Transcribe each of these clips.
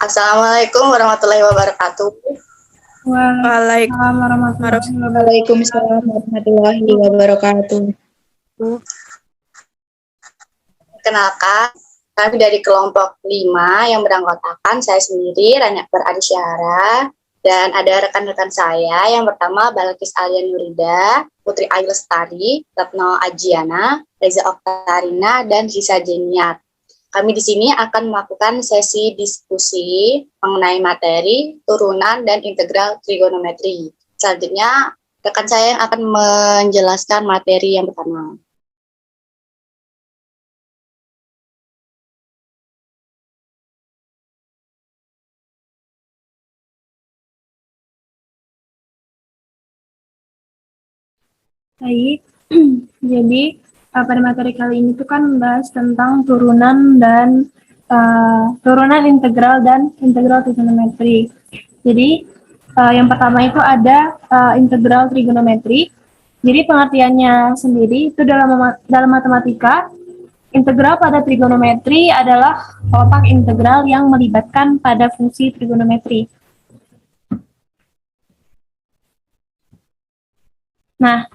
Assalamualaikum warahmatullahi wabarakatuh. Waalaikumsalam warahmatullahi wabarakatuh. Waalaikumsalam warahmatullahi wabarakatuh. Kenalkan, kami dari kelompok 5 yang beranggotakan saya sendiri, Rania Beradisyara, dan ada rekan-rekan saya yang pertama Balkis Alia Nurida, Putri Ayu Lestari, Retno Ajiana, Reza Oktarina, dan Risa Jeniat. Kami di sini akan melakukan sesi diskusi mengenai materi, turunan, dan integral trigonometri. Selanjutnya, rekan saya yang akan menjelaskan materi yang pertama. Baik, jadi pada materi kali ini tuh kan membahas tentang turunan dan turunan integral dan integral trigonometri. Jadi yang pertama itu ada integral trigonometri. Jadi pengertiannya sendiri itu dalam matematika, integral pada trigonometri adalah otak integral yang melibatkan pada fungsi trigonometri. Nah,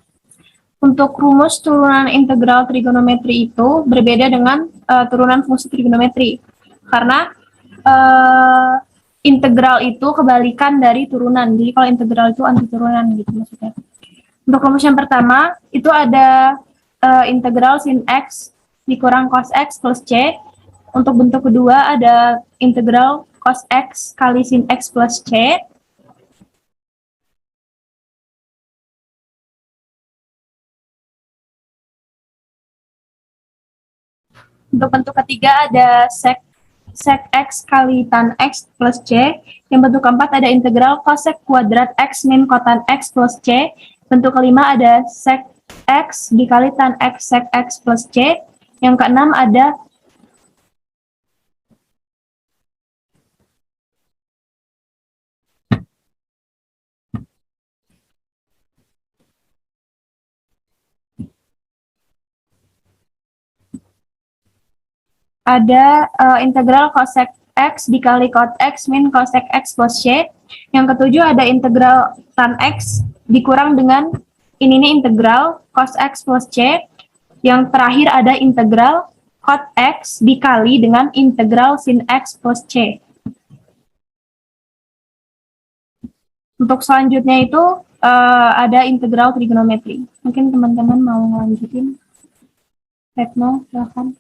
untuk rumus turunan integral trigonometri itu berbeda dengan turunan fungsi trigonometri. Karena integral itu kebalikan dari turunan. Jadi kalau integral itu antiturunan gitu maksudnya. Untuk rumus yang pertama, itu ada integral sin X dikurang cos X plus C. Untuk bentuk kedua ada integral cos X kali sin X plus C. Untuk bentuk ketiga ada sec X kali tan X plus C. Yang bentuk keempat ada integral cosec kuadrat X min kotan X plus C. Bentuk kelima ada sec X dikali tan X sec X plus C. Yang keenam ada integral cosec X dikali cot X min cosec X plus C. Yang ketujuh ada integral tan X dikurang dengan ini integral cos X plus C. Yang terakhir ada integral cot X dikali dengan integral sin X plus C. Untuk selanjutnya itu ada integral trigonometri. Mungkin teman-teman mau melanjutin. Retno, silahkan.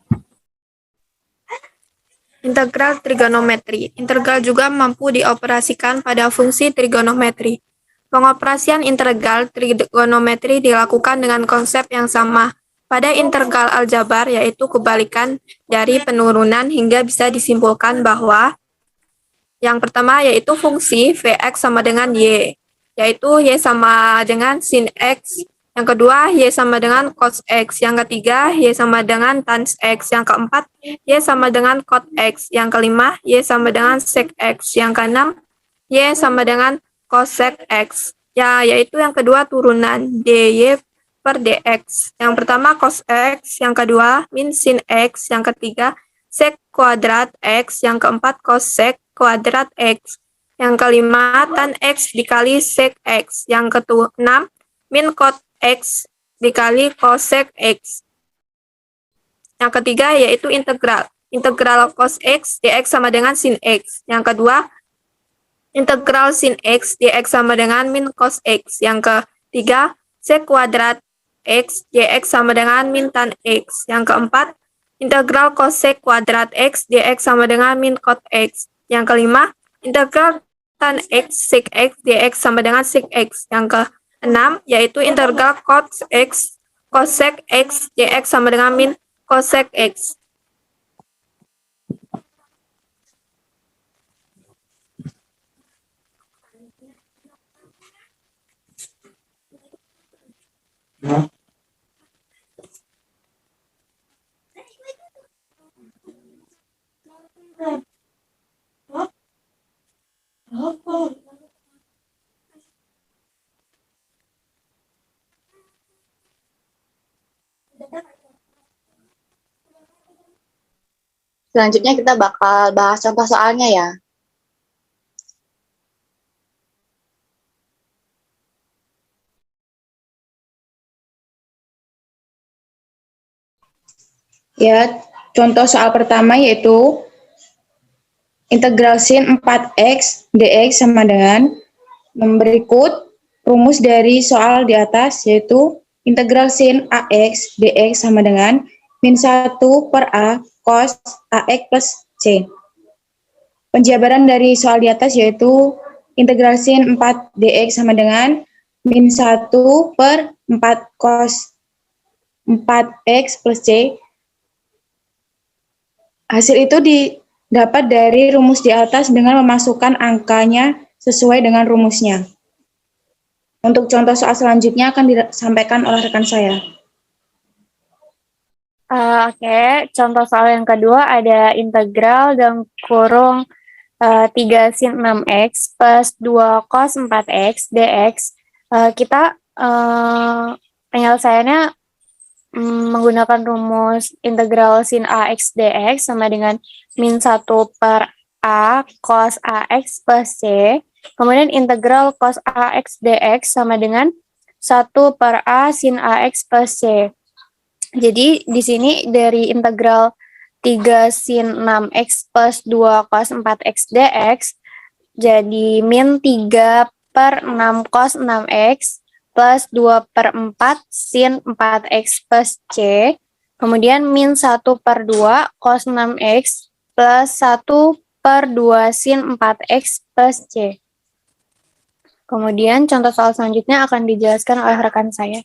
Integral trigonometri. Integral juga mampu dioperasikan pada fungsi trigonometri. Pengoperasian integral trigonometri dilakukan dengan konsep yang sama. Pada integral aljabar, yaitu kebalikan dari penurunan, hingga bisa disimpulkan bahwa yang pertama yaitu fungsi Vx sama dengan Y, yaitu Y sama dengan sin X. Yang kedua, Y sama dengan cos X. Yang ketiga, Y sama dengan tan X. Yang keempat, Y sama dengan cot X. Yang kelima, Y sama dengan sec X. Yang keenam, Y sama dengan cosec X. Ya, yaitu yang kedua turunan dy per dx. Yang pertama cos X, yang kedua min sin X, yang ketiga sec kuadrat X, yang keempat cosec kuadrat X. Yang kelima tan X dikali sec X. Yang keenam min cot X dikali cosec X. Yang ketiga yaitu integral. Integral cos X dx sama dengan sin X. Yang kedua, integral sin X dx sama dengan min cos X. Yang ketiga, sec kuadrat X dx sama dengan min tan X. Yang keempat, integral cosec kuadrat X dx sama dengan min cot X. Yang kelima, integral tan X sec X dx sama dengan sec X. Yang keenam, yaitu integral cos X cosec X dx sama dengan min cosec X. Selanjutnya kita bakal bahas contoh soalnya ya. Ya, contoh soal pertama yaitu integral sin 4x dx sama dengan berikut rumus dari soal di atas yaitu integral sin ax dx sama dengan min 1 per a cos ax plus c. Penjabaran dari soal di atas yaitu integral sin 4 dx sama dengan min 1 per 4 cos 4x plus c. Hasil itu didapat dari rumus di atas dengan memasukkan angkanya sesuai dengan rumusnya. Untuk contoh soal selanjutnya akan disampaikan oleh rekan saya. Oke, contoh soal yang kedua ada integral dalam kurung 3 sin 6x plus 2 cos 4x dx. Kita penyelesaiannya menggunakan rumus integral sin ax dx sama dengan min 1 per a cos ax plus c. Kemudian integral cos ax dx sama dengan 1 per a sin ax plus c. Jadi di sini dari integral 3 sin 6x plus 2 cos 4x dx jadi min 3 per 6 cos 6x plus 2 per 4 sin 4x plus c, kemudian min 1 per 2 cos 6x plus 1 per 2 sin 4x plus c. Kemudian contoh soal selanjutnya akan dijelaskan oleh rekan saya.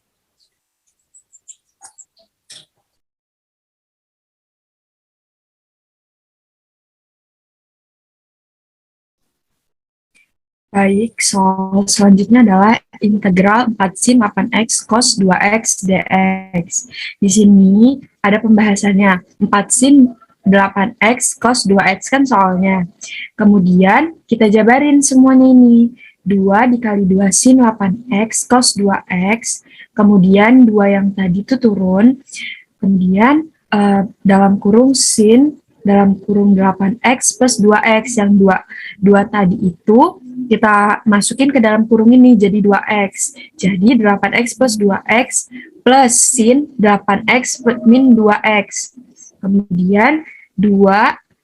Baik, soal selanjutnya adalah integral 4 sin 8x cos 2x dx. Di sini ada pembahasannya. 4 sin 8x cos 2x kan soalnya. Kemudian kita jabarin semuanya ini. 2 dikali 2 sin 8x cos 2x. Kemudian 2 yang tadi itu turun. Kemudian dalam kurung sin dalam kurung 8x plus 2x yang 2 tadi itu kita masukin ke dalam kurung ini jadi 2x. Jadi 8x plus 2x plus sin 8x min 2x. Kemudian 2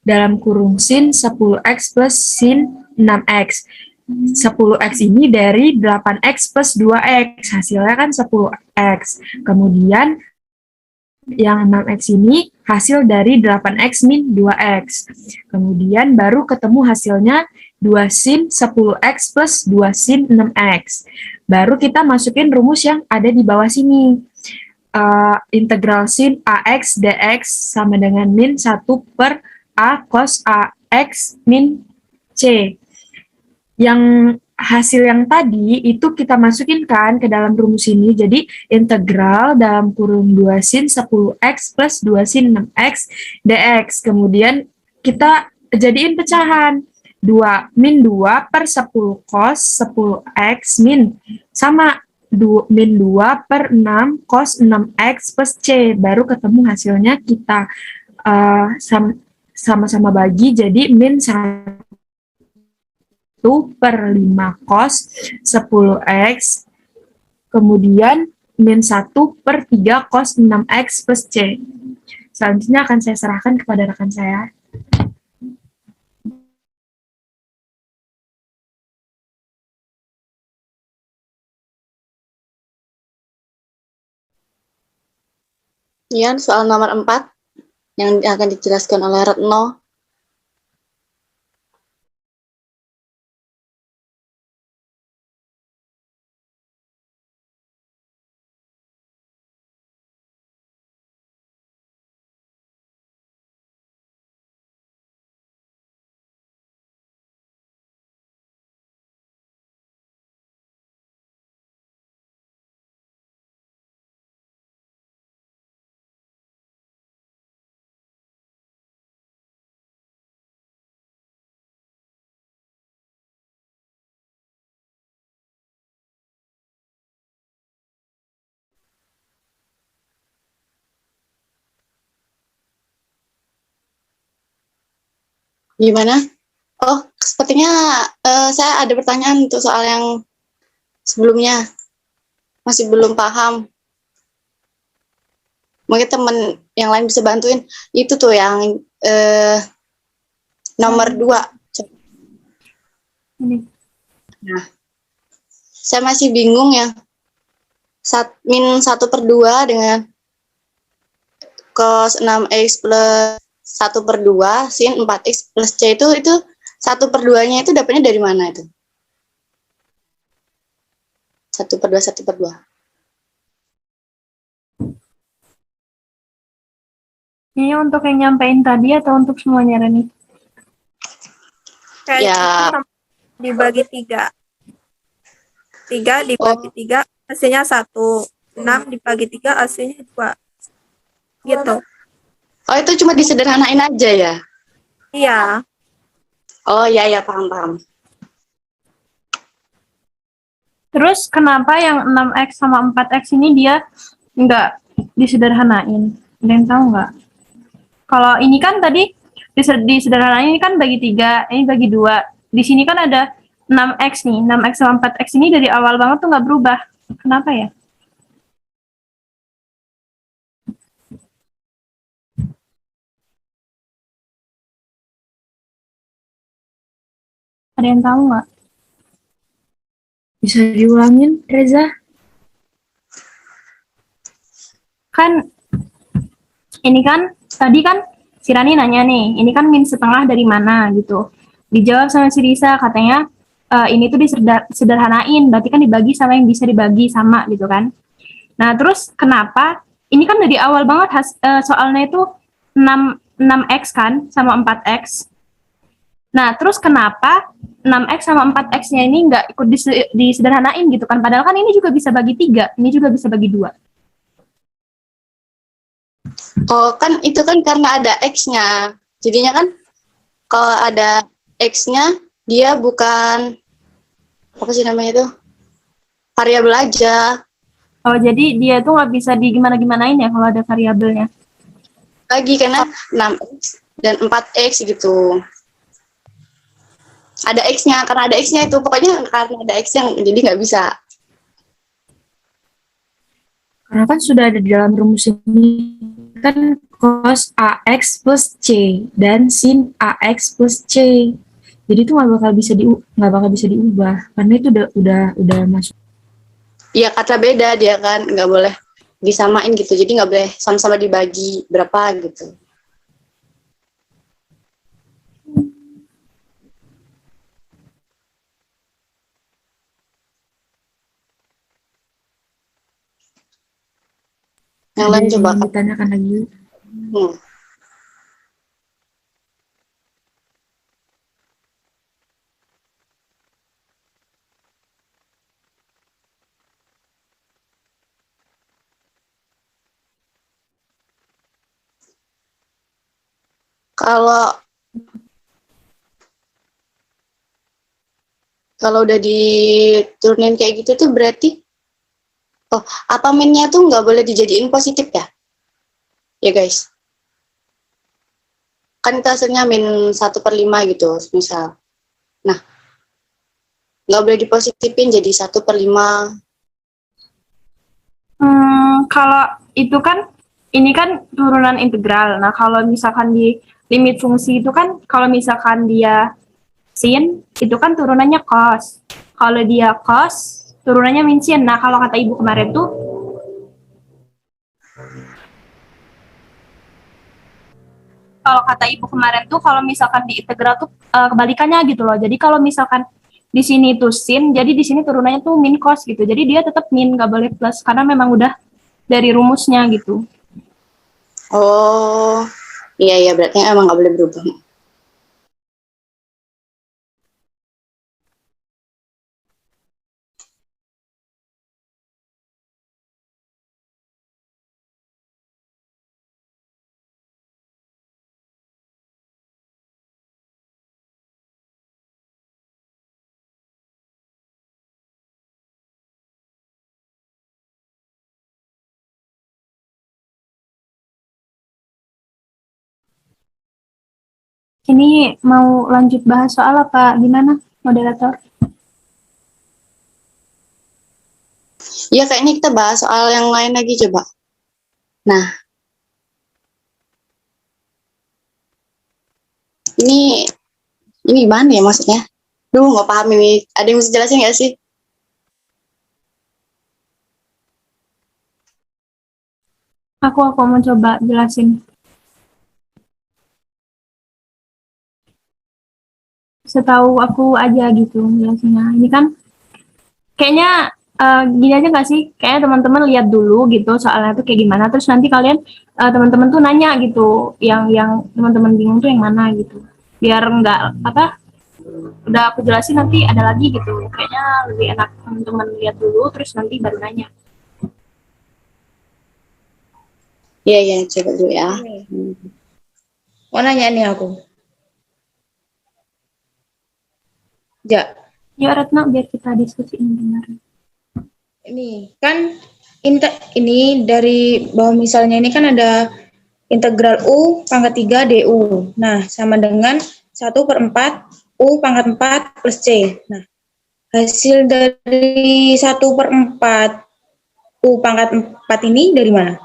dalam kurung sin 10x plus sin 6x. 10x ini dari 8x plus 2x. Hasilnya kan 10x. Kemudian yang 6x ini hasil dari 8x min 2x. Kemudian baru ketemu hasilnya 2 sin 10x plus 2 sin 6x. Baru kita masukin rumus yang ada di bawah sini. Integral sin ax dx sama dengan min 1 per a cos ax min c. Yang hasil yang tadi itu kita masukin kan ke dalam rumus ini. Jadi integral dalam kurung 2 sin 10x plus 2 sin 6x dx. Kemudian kita jadiin pecahan. 2 min 2 per 10 cos 10x min sama min 2 per 6 cos 6x plus c. Baru ketemu hasilnya kita sama-sama bagi jadi min 1 per 5 cos 10x, kemudian min 1 per 3 cos 6x plus c. Selanjutnya akan saya serahkan kepada rekan saya. Kemudian soal nomor 4 yang akan dijelaskan oleh Retno. Gimana? Oh, sepertinya saya ada pertanyaan untuk soal yang sebelumnya. Masih belum paham. Mungkin temen yang lain bisa bantuin. Itu tuh yang nomor 2. Ini. Nah, saya masih bingung yang min 1/2 dengan cos 6x plus 1/2 sin 4x plus c itu 1/2-nya itu dapatnya dari mana itu? 1/2, 1/2. Ini untuk yang nyampein tadi atau untuk semuanya, Rani? Kayak Ya. itu sama dibagi 3. 3 dibagi 3, hasilnya 1. 6 dibagi 3, hasilnya 2. Gitu. Oh, itu cuma disederhanain aja ya? Iya. Oh, ya, paham. Terus kenapa yang 6x sama 4x ini dia nggak disederhanain? Ada yang tahu nggak? Kalau ini kan tadi disederhanain ini kan bagi 3, ini bagi 2. Di sini kan ada 6x nih, 6x sama 4x ini dari awal banget tuh nggak berubah. Kenapa ya? Ada yang tahu nggak? Bisa diulangin, Reza? Kan ini kan tadi kan si Rani nanya nih, ini kan min setengah dari mana gitu. Dijawab sama si Risa katanya ini tuh disederhanain, berarti kan dibagi sama yang bisa dibagi sama gitu kan. Nah terus kenapa ini kan dari awal banget soalnya itu 6x kan sama 4x. Nah terus kenapa 6x sama 4x-nya ini nggak ikut disederhanain gitu kan, padahal kan ini juga bisa bagi 3, ini juga bisa bagi 2. Oh, kan itu kan karena ada X-nya. Jadinya kan kalau ada X-nya, dia bukan, apa sih namanya itu? Variabel aja. Oh, jadi dia tuh nggak bisa digimana-gimanain ya kalau ada variabelnya. Lagi, karena 6X dan 4X gitu. Ada X-nya, karena ada X-nya itu. Pokoknya karena ada X-nya, jadi nggak bisa. Karena kan sudah ada di dalam rumus ini kan cos AX plus C dan sin AX plus C. Jadi itu nggak bakal bisa diubah karena itu udah masuk. Iya, kata beda dia kan, nggak boleh disamain gitu. Jadi nggak boleh sama-sama dibagi berapa gitu. Yang lain coba kan. Ditanyakan lagi. Kalau udah diturunin kayak gitu tuh berarti apa minnya tuh nggak boleh dijadiin positif ya? Ya guys. Kan itu hasilnya min 1/5 gitu misal. Nah, nggak boleh dipositifin jadi 1/5. Kalau itu kan ini kan turunan integral. Nah, kalau misalkan di limit fungsi itu kan kalau misalkan dia sin, itu kan turunannya cos. Kalau dia cos, turunannya min sin. Nah, kalau kata ibu kemarin tuh kalau misalkan di integral tuh kebalikannya gitu loh. Jadi kalau misalkan di sini tuh sin, jadi di sini turunannya tuh min cos gitu. Jadi dia tetap min, nggak boleh plus karena memang udah dari rumusnya gitu. Oh, iya berarti emang nggak boleh berubah. Ini mau lanjut bahas soal apa gimana, moderator? Ya, kayaknya kita bahas soal yang lain lagi coba. Nah, Ini gimana ya maksudnya? Duh, nggak paham ini. Ada yang bisa jelasin nggak sih? Aku mau coba jelasin. Setahu aku aja gitu jelasinnya. Ini kan kayaknya gini aja nggak sih? Kayaknya teman-teman lihat dulu gitu soalnya tuh kayak gimana. Terus nanti kalian teman-teman tuh nanya gitu, yang teman-teman bingung tuh yang mana gitu. Biar nggak apa, udah aku jelasin nanti ada lagi gitu. Kayaknya lebih enak teman-teman lihat dulu terus nanti baru nanya. Iya, iya, coba dulu ya. Mau nanya nih aku. Ja, Ya Retno, biar kita diskusiin benar. ini kan ini dari bawah misalnya ini kan ada integral U pangkat 3 DU. Nah, sama dengan 1/4 U pangkat 4 plus C. Nah, hasil dari 1/4 U pangkat 4 ini dari mana?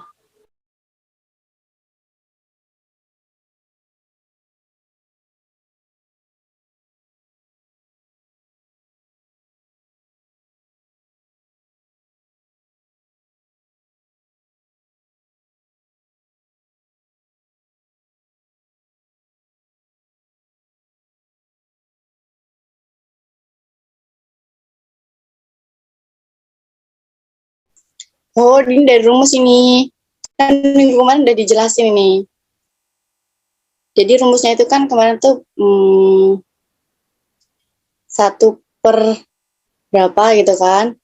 Oh, ini dari rumus ini. Kan minggu kemarin udah dijelasin ini. Jadi rumusnya itu kan kemarin tuh 1 per berapa gitu kan.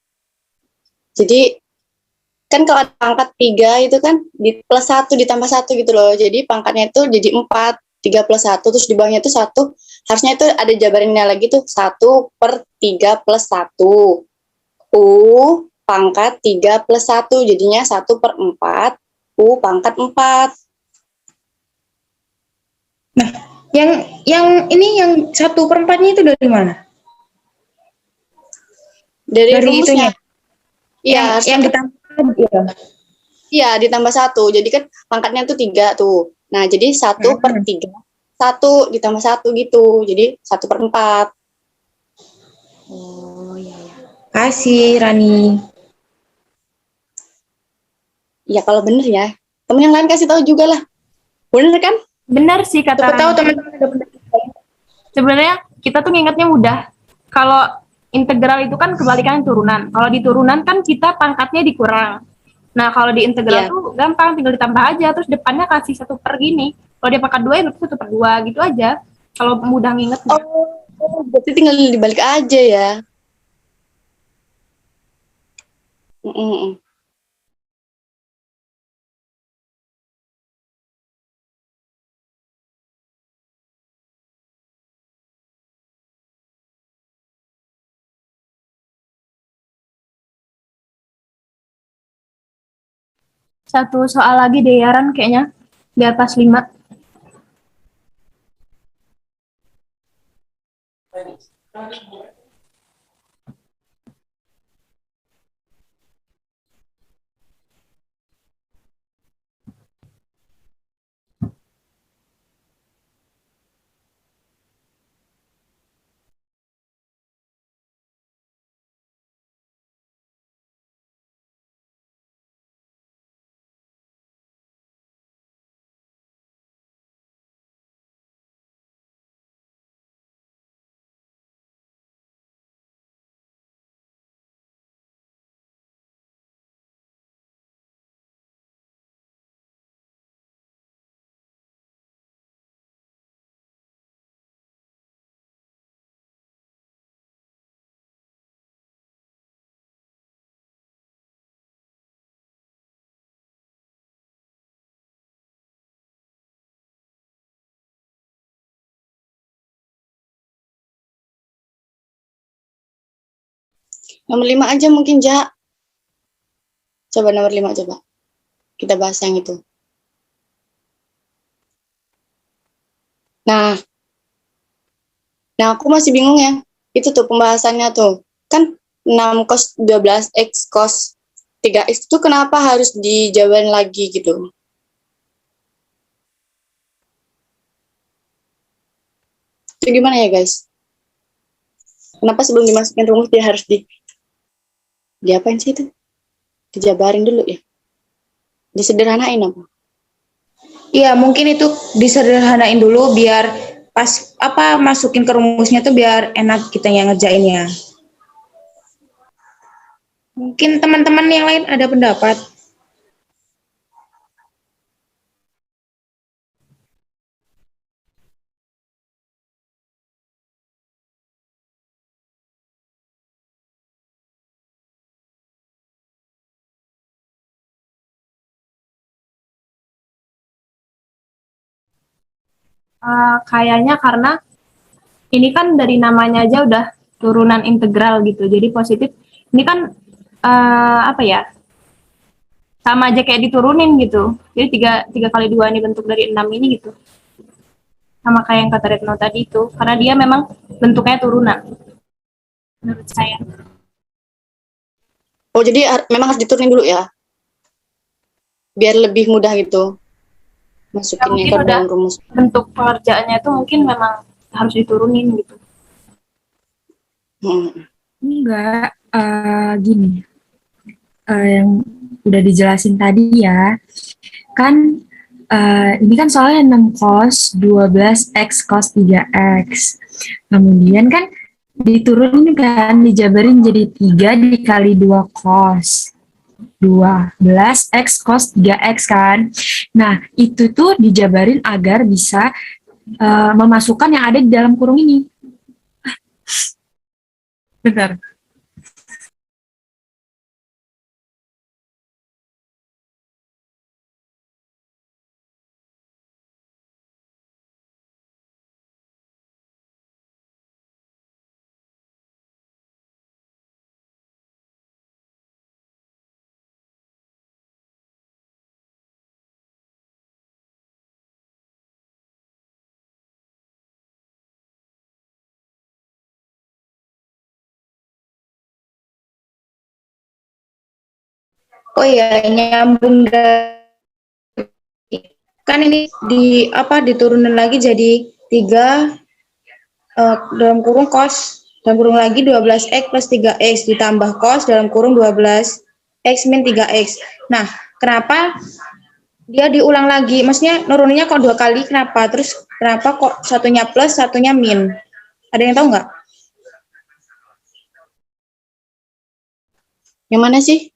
Jadi kan kalau ada pangkat 3 itu kan di plus 1 ditambah 1 gitu loh. Jadi pangkatnya itu jadi 4, 3 plus 1, terus di bawahnya itu 1. Harusnya itu ada jabarannya lagi tuh 1/3 plus 1. U pangkat 3 plus 1, jadinya 1/4 U pangkat 4. Yang ini yang 1/4-nya itu dari mana? Dari itunya. rumusnya. Iya, Yang ditambah ya. iya ditambah 1. Jadi kan pangkatnya tuh 3 tuh. Nah, jadi 1/3. 1 ditambah 1 gitu. Jadi 1/4. Oh iya ya. Kasih Rani. Ya kalau bener ya. Temen yang lain kasih tahu juga lah. Bener kan? Benar sih kata Siapa tahu Rani. teman-teman ada pendapat lain. Sebenarnya kita tuh ngingetnya mudah. Kalau integral itu kan kebalikannya turunan. Kalau di turunan kan kita pangkatnya dikurang. Nah, kalau di integral Iya. tuh gampang, tinggal ditambah aja. Terus depannya kasih 1/2 gini. Kalau dia pangkat 2 ya berarti 1/2 gitu aja. Kalau mudah ngingetnya. Berarti tinggal dibalik aja ya. Mm-mm. Satu soal lagi deh Yaran kayaknya. Di atas 5. Nomor 5 aja mungkin, Ja. Coba nomor 5 coba. Kita bahas yang itu. Nah, aku masih bingung ya. Itu tuh pembahasannya tuh. Kan 6 cos 12 X cos 3X itu kenapa harus dijabarin lagi gitu? Itu gimana ya guys? Kenapa sebelum dimasukin rumus dia harus diapain sih itu? Dijabarin dulu ya? Disederhanain apa? Iya, mungkin itu disederhanain dulu biar pas apa masukin ke rumusnya tuh biar enak kita yang ngerjainnya. Mungkin teman-teman yang lain ada pendapat. Kayaknya karena ini kan dari namanya aja udah turunan integral gitu. Jadi positif. Ini kan apa ya? Sama aja kayak diturunin gitu. Jadi tiga kali 2 ini bentuk dari 6 ini gitu. Sama kayak yang kata Retno tadi itu. Karena dia memang bentuknya turunan. Menurut saya. Oh, jadi memang harus diturunin dulu ya? Biar lebih mudah gitu. Masukinnya mungkin ke udah dalam rumus. bentuk pengerjaannya itu mungkin memang harus diturunin gitu. Enggak, gini, yang udah dijelasin tadi ya, kan ini kan soalnya 6 cos 12x cos 3x. Kemudian kan diturunin kan, dijabarin jadi 3 dikali 2 cos. 12x cos 3x kan. Nah, itu tuh dijabarin agar bisa memasukkan yang ada di dalam kurung ini. Benar. Oh iya, nyambung kan ini diturunin lagi jadi 3 dalam kurung cos dalam kurung lagi 12x plus 3x ditambah cos dalam kurung 12x min 3x. Nah, kenapa dia diulang lagi? Maksudnya nuruninnya kok 2 kali, kenapa? Terus kenapa kok satunya plus, satunya min? Ada yang tahu nggak? Yang mana sih?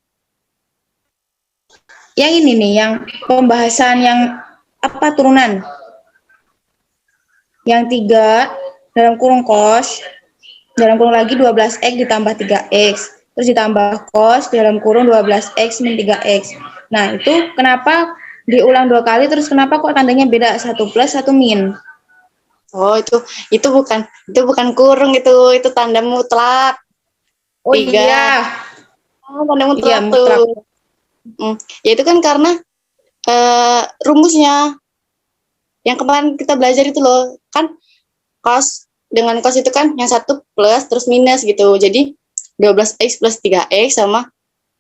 Yang ini nih, yang pembahasan yang apa turunan? Yang 3 dalam kurung cos dalam kurung lagi 12x ditambah 3x terus ditambah cos dalam kurung 12x min 3x. Nah, itu kenapa diulang 2 kali, terus kenapa kok tandanya beda, 1 plus 1 min? Oh, itu bukan kurung, itu tanda mutlak. Oh 3. iya. Oh, tanda mutlak Iya, tuh. mutlak. Ya itu kan karena rumusnya yang kemarin kita belajar itu loh, kan cos dengan cos itu kan yang satu plus terus minus gitu. Jadi 12x plus 3x sama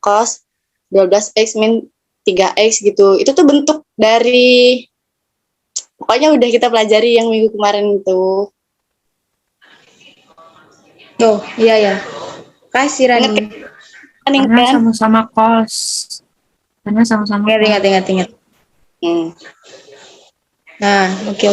cos 12x min 3x gitu. Itu tuh bentuk dari, pokoknya udah kita pelajari yang minggu kemarin itu. Tuh, iya ya. Kasih Rani. Karena sama-sama cos. Karena sama-sama Ingat. Nah, oke.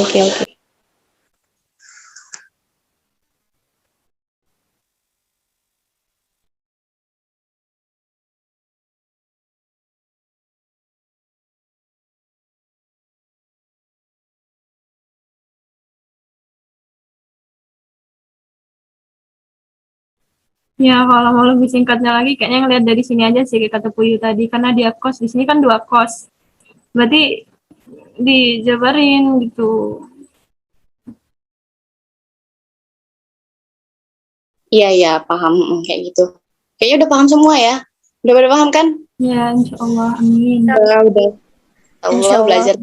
Ya, kalau mau lebih singkatnya lagi, kayaknya ngeliat dari sini aja sih, kayak kata Puyu tadi. Karena dia kos, di sini kan 2 kos. Berarti dijabarin gitu. Iya, paham. Kayak gitu. Kayaknya udah paham semua ya. Udah pada paham kan? Ya, insya Allah. Amin. Udah. Allah belajar.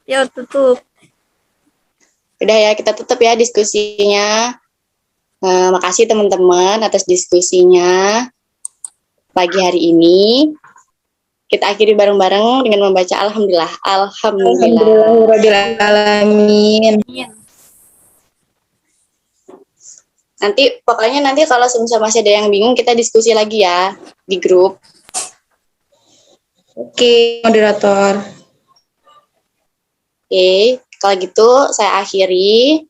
Ya, tutup. Udah ya, kita tutup ya diskusinya. Makasih teman-teman atas diskusinya pagi hari ini. Kita akhiri bareng-bareng dengan membaca Alhamdulillah. Alhamdulillahirrahmanirrahim. Pokoknya nanti kalau semisal masih ada yang bingung, kita diskusi lagi ya di grup. Oke, moderator. Oke, kalau gitu saya akhiri.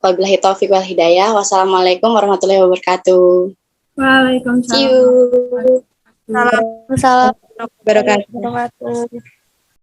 Wabillahi taufiq wal hidayah. Wassalamualaikum warahmatullahi wabarakatuh. Waalaikumsalam. See you. Salam Barakatuh. warahmatullahi wabarakatuh.